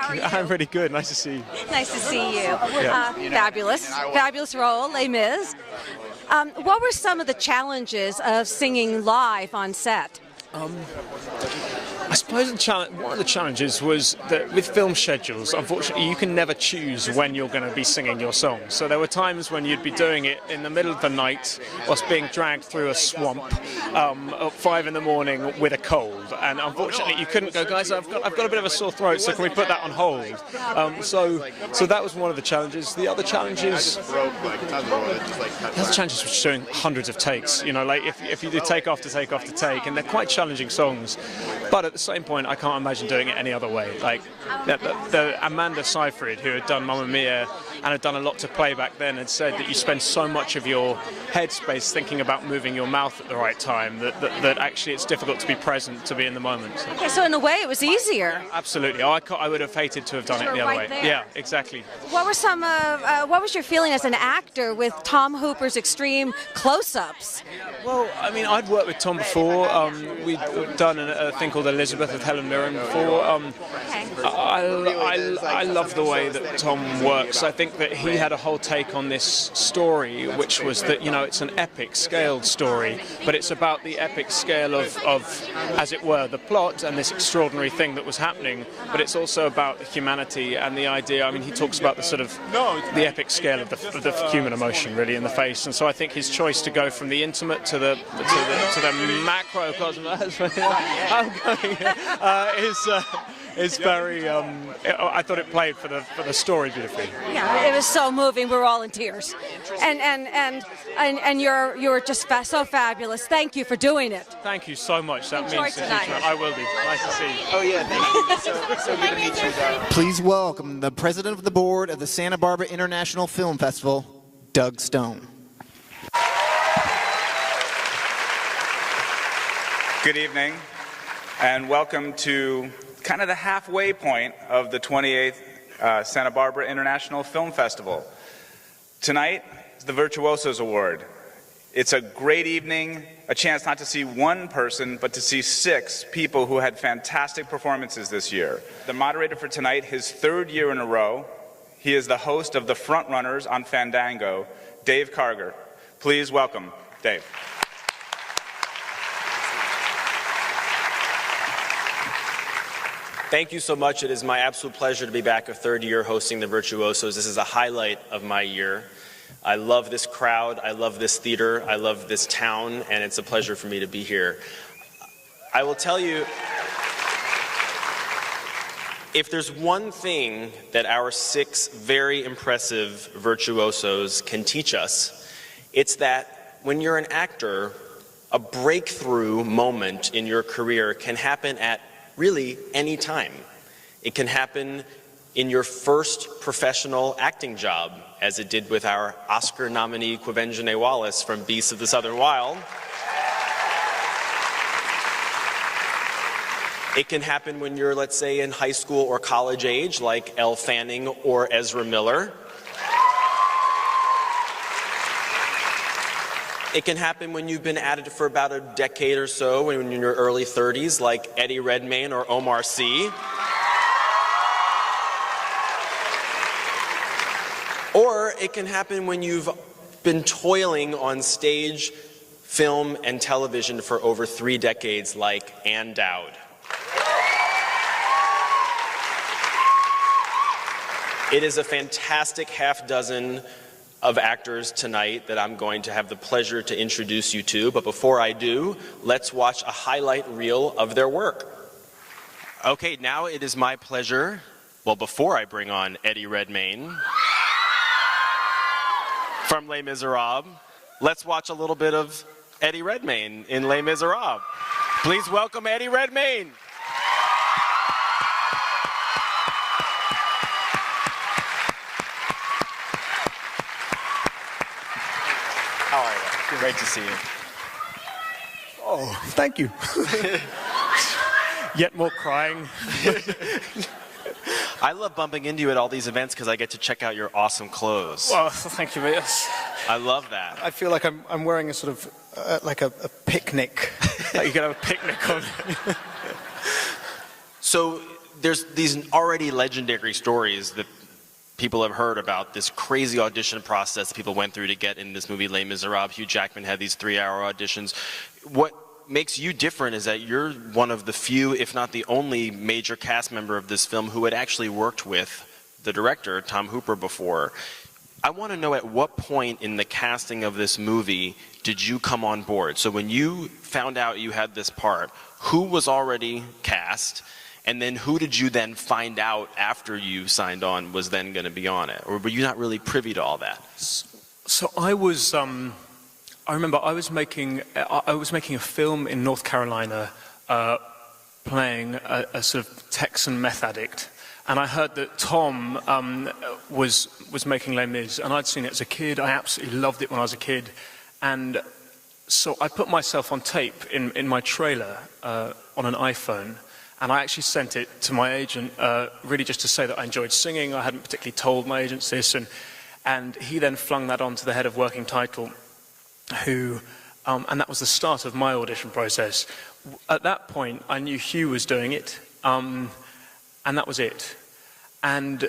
How are you? I'm really good. Nice to see you. Nice to see you. Yeah. Fabulous role, Les Mis. What were some of the challenges of singing live on set? I suppose one of the challenges was that with film schedules, unfortunately, you can never choose when you're going to be singing your song. So there were times when you'd be doing it in the middle of the night, whilst being dragged through a swamp at 5 in the morning with a cold. And unfortunately, you couldn't go, guys, I've got a bit of a sore throat, so can we put that on hold? So that was one of the challenges. The other challenges was doing hundreds of takes. You know, like if you do take after take after take, and they're quite challenging songs. But at the same point, I can't imagine doing it any other way. Like the Amanda Seyfried, who had done Mamma Mia and had done a lot to play back then, had said that you spend so much of your headspace thinking about moving your mouth at the right time that actually it's difficult to be present, to be in the moment. So. Okay, so in a way, it was easier. Absolutely. I would have hated to have done it the other way. There. Yeah, exactly. What was your feeling as an actor with Tom Hooper's extreme close-ups? Well, I mean, I'd worked with Tom before. We'd done a thing called Elizabeth with Helen Mirren before. I love the way that Tom works. I think that he had a whole take on this story, which was that, you know, it's an epic scaled story, but it's about the epic scale of, as it were, the plot and this extraordinary thing that was happening, but it's also about humanity and the idea. I mean, he talks about the sort of the epic scale of the human emotion, really, in the face. And so I think his choice to go from the intimate to the macrocosm is very. I thought it played for the story beautifully. Yeah, it was so moving. We're all in tears, and you're just so fabulous. Thank you for doing it. Thank you so much. That Enjoy means a huge tonight. amount. I will do. Nice to see you. Oh yeah, thank you. So good to meet you, darling. Please welcome the president of the board of the Santa Barbara International Film Festival, Doug Stone. Good evening, and welcome to kind of the halfway point of the 28th Santa Barbara International Film Festival. Tonight is the Virtuosos Award. It's a great evening, a chance not to see one person, but to see 6 people who had fantastic performances this year. The moderator for tonight, his 3rd year in a row, he is the host of The Frontrunners on Fandango, Dave Karger. Please welcome Dave. Thank you so much. It is my absolute pleasure to be back a 3rd year hosting the Virtuosos. This is a highlight of my year. I love this crowd, I love this theater, I love this town, and it's a pleasure for me to be here. I will tell you, if there's one thing that our 6 very impressive virtuosos can teach us, it's that when you're an actor, a breakthrough moment in your career can happen at really any time. It can happen in your first professional acting job, as it did with our Oscar nominee Quvenzhané Wallis from Beasts of the Southern Wild. It can happen when you're, let's say, in high school or college age, like Elle Fanning or Ezra Miller. It can happen when you've been at it for about a decade or so, when you're in your early 30s, like Eddie Redmayne or Omar Sy. Or it can happen when you've been toiling on stage, film, and television for over 3 decades, like Ann Dowd. It is a fantastic half dozen of actors tonight that I'm going to have the pleasure to introduce you to, but before I do, let's watch a highlight reel of their work. Okay, now it is my pleasure, well, before I bring on Eddie Redmayne from Les Miserables, let's watch a little bit of Eddie Redmayne in Les Miserables. Please welcome Eddie Redmayne. How are you? Great to see you. Oh, thank you. Yet more crying. I love bumping into you at all these events because I get to check out your awesome clothes. Well, thank you, yes. I love that. I feel like I'm wearing a sort of like a picnic. Like you can have a picnic on. So there's these already legendary stories that people have heard about this crazy audition process that people went through to get in this movie Les Miserables. Hugh Jackman had these 3-hour auditions. What makes you different is that you're one of the few, if not the only, major cast member of this film who had actually worked with the director, Tom Hooper, before. I want to know, at what point in the casting of this movie did you come on board? So when you found out you had this part, who was already cast? And then who did you then find out after you signed on was then going to be on it? Or were you not really privy to all that? So I was, I remember I was making a film in North Carolina playing a sort of Texan meth addict. And I heard that Tom was making Les Mis, and I'd seen it as a kid. I absolutely loved it when I was a kid. And so I put myself on tape in my trailer on an iPhone. And I actually sent it to my agent, really just to say that I enjoyed singing. I hadn't particularly told my agents this, and he then flung that on to the head of working title, who, and that was the start of my audition process. At that point, I knew Hugh was doing it, and that was it. And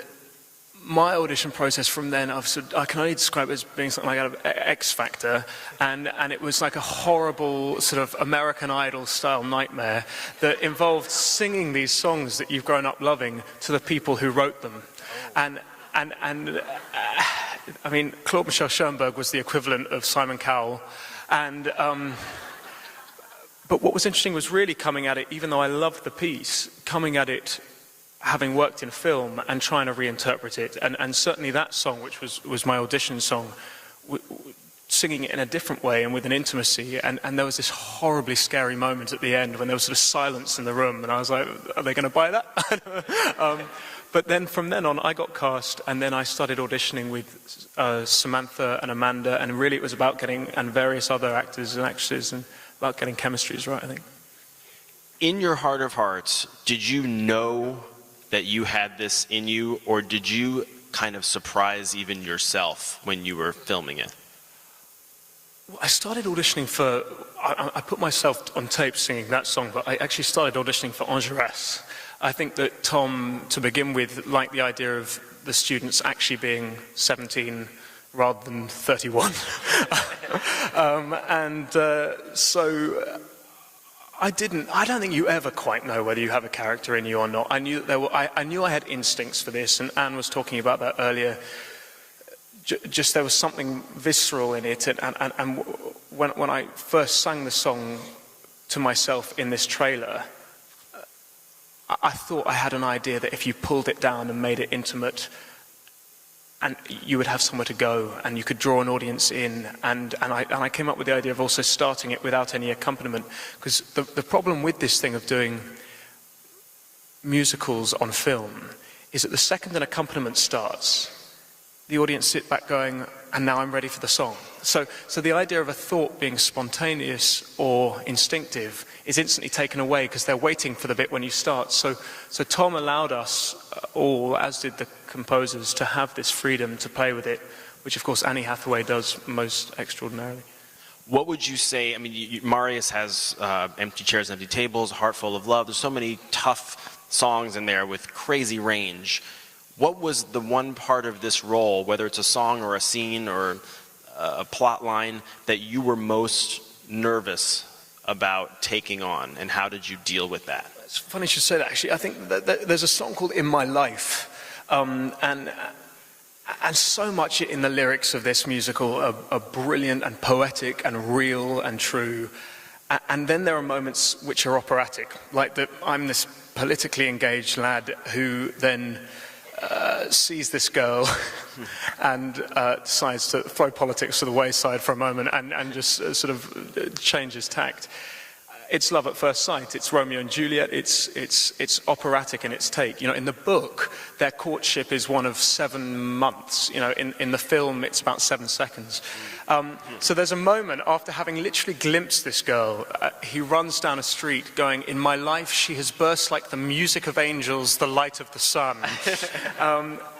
my audition process from then, I can only describe it as being something like out of X Factor, and it was like a horrible sort of American Idol style nightmare that involved singing these songs that you've grown up loving to the people who wrote them. And I mean, Claude Michel Schoenberg was the equivalent of Simon Cowell, and but what was interesting was really coming at it, even though I loved the piece, coming at it having worked in film and trying to reinterpret it, and certainly that song, which was my audition song, singing it in a different way and with an intimacy, and there was this horribly scary moment at the end when there was sort of silence in the room, and I was like, are they going to buy that? But then from then on, I got cast, and then I started auditioning with Samantha and Amanda, and really it was about getting, and various other actors and actresses, and about getting chemistries right, I think. In your heart of hearts, did you know that you had this in you, or did you kind of surprise even yourself when you were filming it? Well, I started auditioning for, I put myself on tape singing that song, but I actually started auditioning for Enjolras. I think that Tom, to begin with, liked the idea of the students actually being 17 rather than 31. So I don't think you ever quite know whether you have a character in you or not. I knew that I knew I had instincts for this, and Anne was talking about that earlier. Just there was something visceral in it, and when I first sang the song to myself in this trailer, I thought I had an idea that if you pulled it down and made it intimate, and you would have somewhere to go, and you could draw an audience in, and I came up with the idea of also starting it without any accompaniment, because the problem with this thing of doing musicals on film is that the second an accompaniment starts, the audience sit back going, and now I'm ready for the song. So the idea of a thought being spontaneous or instinctive is instantly taken away because they're waiting for the bit when you start. So Tom allowed us all, as did the composers, to have this freedom to play with it, which of course Annie Hathaway does most extraordinarily. What would you say, I mean, Marius has Empty Chairs, Empty Tables, Heart Full of Love. There's so many tough songs in there with crazy range. What was the one part of this role, whether it's a song or a scene or a plot line, that you were most nervous about taking on, and how did you deal with that? It's funny you should say that, actually. I think that there's a song called In My Life, and so much in the lyrics of this musical are brilliant and poetic and real and true. And then there are moments which are operatic, like that I'm this politically engaged lad who then sees this girl and decides to throw politics to the wayside for a moment and just sort of changes tact. It's love at first sight. It's Romeo and Juliet. It's operatic in its take. You know, in the book, their courtship is one of 7 months. You know, in the film, it's about 7 seconds. So there's a moment after having literally glimpsed this girl, he runs down a street going, "In my life, she has burst like the music of angels, the light of the sun."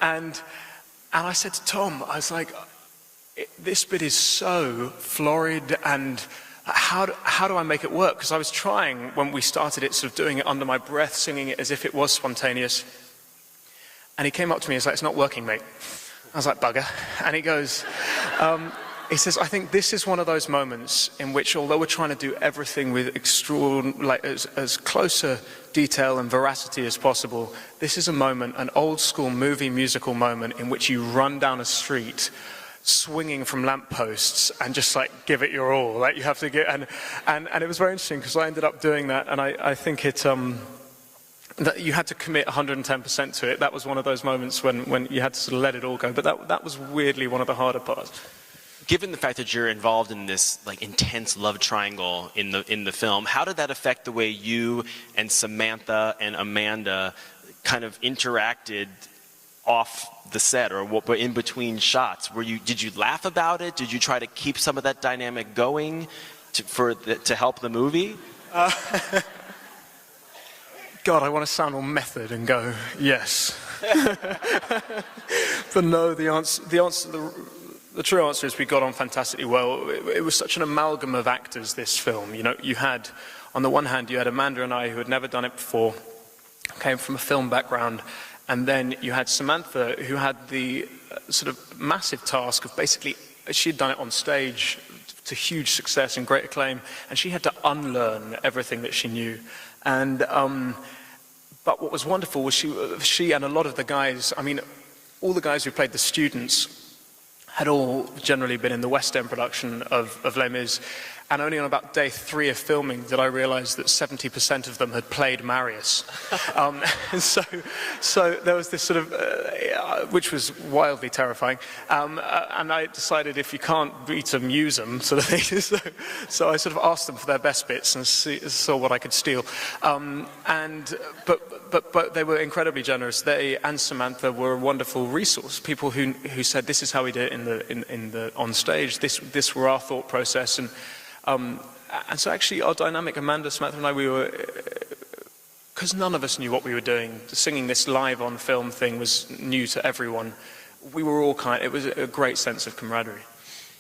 And I said to Tom, I was like, this bit is so florid and how do I make it work? Because I was trying, when we started it, sort of doing it under my breath, singing it as if it was spontaneous. And he came up to me and was like, "It's not working, mate." I was like, "Bugger." And he goes, he says, "I think this is one of those moments in which, although we're trying to do everything with as close a detail and veracity as possible, this is a moment, an old school movie musical moment in which you run down a street swinging from lampposts and just like give it your all. Like you have to get, and it was very interesting because I ended up doing that, and I think it, that you had to commit 110% to it. That was one of those moments when you had to sort of let it all go. But that was weirdly one of the harder parts. Given the fact that you're involved in this like intense love triangle in the film, how did that affect the way you and Samantha and Amanda kind of interacted off the set or in between shots? Did you laugh about it? Did you try to keep some of that dynamic going to help the movie? God, I want to sound all method and go, yes. But no, the true answer is we got on fantastically well. It was such an amalgam of actors, this film. You know, you had, on the one hand, you had Amanda and I who had never done it before, came from a film background, and then you had Samantha who had the sort of massive task of basically, she'd done it on stage to huge success and great acclaim, and she had to unlearn everything that she knew. And but what was wonderful was she and a lot of the guys, I mean, all the guys who played the students had all generally been in the West End production of Les Mis, and only on about day 3 of filming did I realize that 70% of them had played Marius. And so there was this sort of, which was wildly terrifying, and I decided if you can't beat them, use them, sort of thing. So I sort of asked them for their best bits and saw what I could steal. But they were incredibly generous. They and Samantha were a wonderful resource. People who said, "This is how we did it on stage. This were our thought process." And so actually our dynamic, Amanda, Samantha and I, we were, because none of us knew what we were doing. Singing this live on film thing was new to everyone. We were all it was a great sense of camaraderie.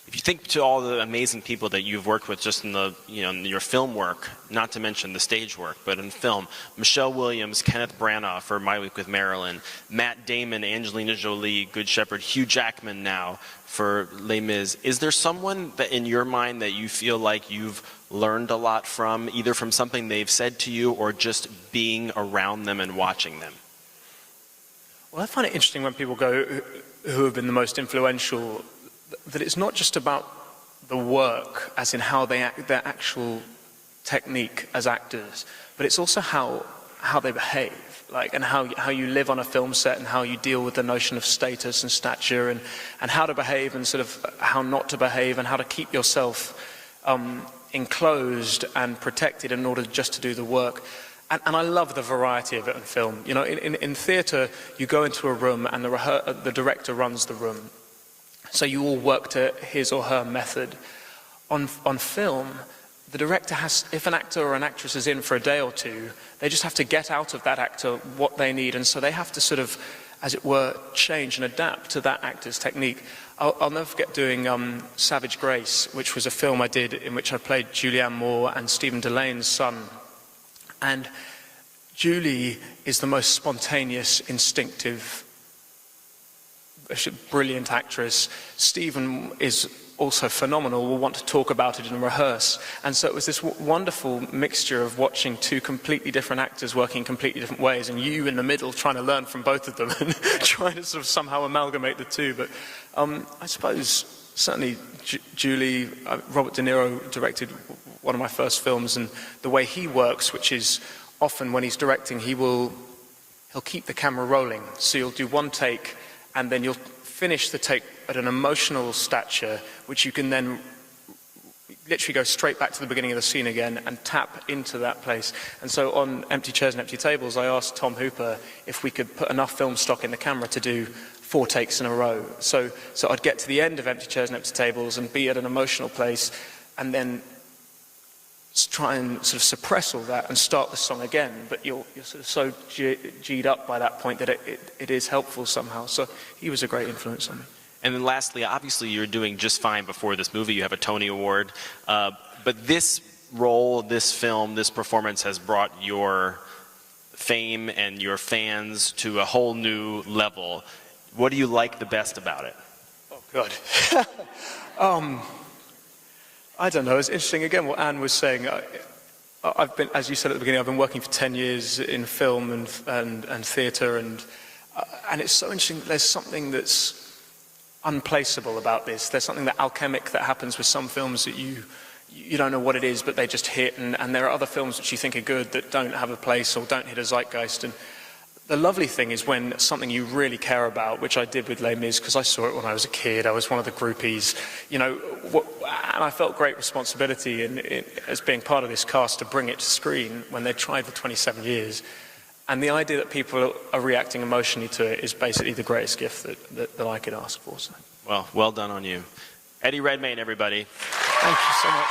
If you think to all the amazing people that you've worked with just in in your film work, not to mention the stage work, but in film, Michelle Williams, Kenneth Branagh for My Week with Marilyn, Matt Damon, Angelina Jolie, Good Shepherd, Hugh Jackman now for Les Mis. Is there someone that in your mind that you feel like you've learned a lot from, either from something they've said to you or just being around them and watching them? Well, I find it interesting when people go, who have been the most influential, that it's not just about the work, as in how they act, their actual technique as actors, but it's also how they behave, like, and how you live on a film set and how you deal with the notion of status and stature and how to behave and sort of how not to behave and how to keep yourself enclosed and protected in order just to do the work. And I love the variety of it in film. You know, in theatre, you go into a room and the director runs the room. So you all work to his or her method. On film, the director has, if an actor or an actress is in for a day or two, they just have to get out of that actor what they need, and so they have to sort of, as it were, change and adapt to that actor's technique. I'll never forget doing Savage Grace, which was a film I did in which I played Julianne Moore and Stephen Delane's son. And Julie is the most spontaneous, instinctive, brilliant actress. Stephen is also phenomenal, will want to talk about it and rehearse. And so it was this wonderful mixture of watching two completely different actors working in completely different ways, and you in the middle trying to learn from both of them and trying to sort of somehow amalgamate the two. But I suppose certainly Julie, Robert De Niro directed one of my first films, and the way he works, which is often when he's directing, he'll keep the camera rolling. So you'll do one take, and then you'll finish the take at an emotional stature, which you can then literally go straight back to the beginning of the scene again and tap into that place. And so on Empty Chairs and Empty Tables, I asked Tom Hooper if we could put enough film stock in the camera to do 4 takes in a row. So I'd get to the end of Empty Chairs and Empty Tables and be at an emotional place, and then try and sort of suppress all that and start the song again, but you're sort of so G'd up by that point that it is helpful somehow. So he was a great influence on me. And then lastly, obviously you're doing just fine before this movie. You have a Tony Award. but this role, this film, this performance has brought your fame and your fans to a whole new level. What do you like the best about it? Oh, God. I don't know. It's interesting, again, what Anne was saying. I've been, as you said at the beginning, I've been working for 10 years in film and theatre, and it's so interesting. There's something that's unplaceable about this. There's something that alchemic that happens with some films that you don't know what it is, but they just hit, and there are other films which you think are good that don't have a place or don't hit a zeitgeist. And the lovely thing is when something you really care about, which I did with Les Mis, because I saw it when I was a kid, I was one of the groupies, and I felt great responsibility as being part of this cast to bring it to screen when they tried for 27 years. And the idea that people are reacting emotionally to it is basically the greatest gift that I could ask for. So. Well done on you. Eddie Redmayne, everybody. Thank you so much.